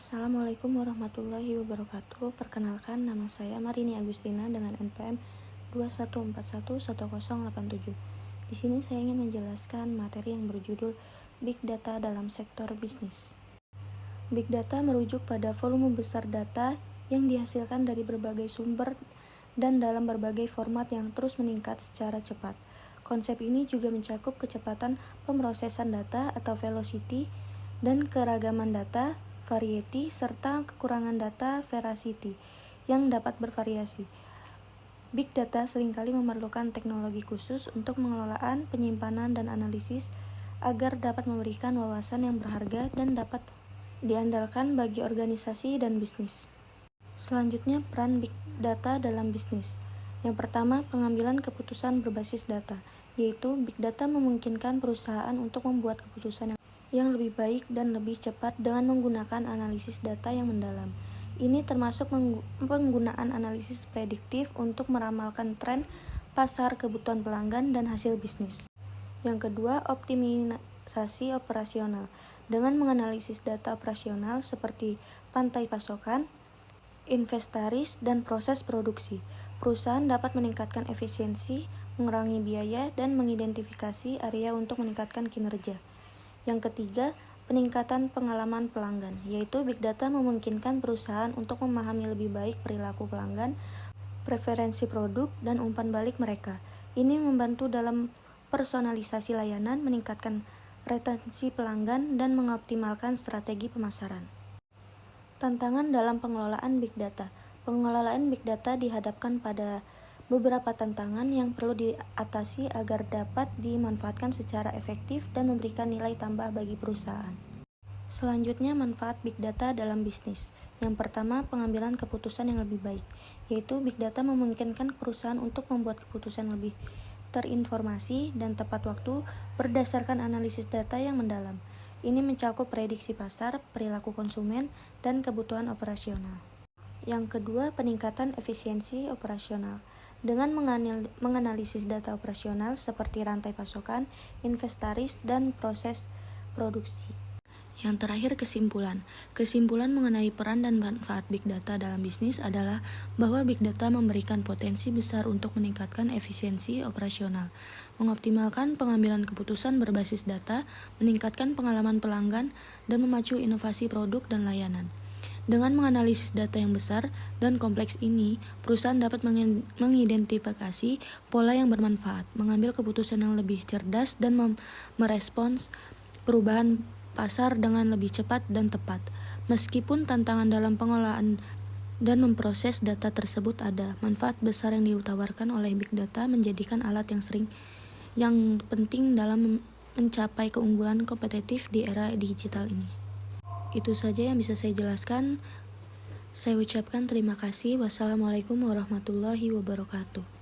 Assalamualaikum warahmatullahi wabarakatuh. Perkenalkan, nama saya Marini Agustina dengan NPM 21411087. Di sini saya ingin menjelaskan materi yang berjudul Big Data dalam sektor bisnis. Big Data merujuk pada volume besar data yang dihasilkan dari berbagai sumber dan dalam berbagai format yang terus meningkat secara cepat. Konsep ini juga mencakup kecepatan pemrosesan data atau velocity dan keragaman data variety, serta kekurangan data veracity yang dapat bervariasi. Big data seringkali memerlukan teknologi khusus untuk pengelolaan, penyimpanan, dan analisis agar dapat memberikan wawasan yang berharga dan dapat diandalkan bagi organisasi dan bisnis. Selanjutnya, peran Big Data dalam bisnis. Yang pertama, pengambilan keputusan berbasis data, yaitu Big Data memungkinkan perusahaan untuk membuat keputusan yang lebih baik dan lebih cepat dengan menggunakan analisis data yang mendalam. Ini termasuk penggunaan analisis prediktif untuk meramalkan tren pasar, kebutuhan pelanggan, dan hasil bisnis. Yang kedua, optimisasi operasional. Dengan menganalisis data operasional seperti rantai pasokan, inventaris, dan proses produksi, perusahaan dapat meningkatkan efisiensi, mengurangi biaya, dan mengidentifikasi area untuk meningkatkan kinerja. Yang ketiga, peningkatan pengalaman pelanggan, yaitu Big Data memungkinkan perusahaan untuk memahami lebih baik perilaku pelanggan, preferensi produk, dan umpan balik mereka. Ini membantu dalam personalisasi layanan, meningkatkan retensi pelanggan, dan mengoptimalkan strategi pemasaran. Tantangan dalam pengelolaan Big Data. Pengelolaan Big Data dihadapkan pada beberapa tantangan yang perlu diatasi agar dapat dimanfaatkan secara efektif dan memberikan nilai tambah bagi perusahaan. Selanjutnya, manfaat Big Data dalam bisnis. Yang pertama, pengambilan keputusan yang lebih baik, yaitu Big Data memungkinkan perusahaan untuk membuat keputusan lebih terinformasi dan tepat waktu berdasarkan analisis data yang mendalam. Ini mencakup prediksi pasar, perilaku konsumen, dan kebutuhan operasional. Yang kedua, peningkatan efisiensi operasional. Dengan menganalisis data operasional seperti rantai pasokan, inventaris, dan proses produksi. Yang terakhir, kesimpulan. Kesimpulan mengenai peran dan manfaat Big Data dalam bisnis adalah bahwa Big Data memberikan potensi besar untuk meningkatkan efisiensi operasional, mengoptimalkan pengambilan keputusan berbasis data, meningkatkan pengalaman pelanggan, dan memacu inovasi produk dan layanan. Dengan menganalisis data yang besar dan kompleks ini, perusahaan dapat mengidentifikasi pola yang bermanfaat, mengambil keputusan yang lebih cerdas, dan merespons perubahan pasar dengan lebih cepat dan tepat. Meskipun tantangan dalam pengelolaan dan memproses data tersebut ada, manfaat besar yang ditawarkan oleh Big Data menjadikan alat yang penting dalam mencapai keunggulan kompetitif di era digital ini. Itu saja yang bisa saya jelaskan. Saya ucapkan terima kasih. Wassalamualaikum warahmatullahi wabarakatuh.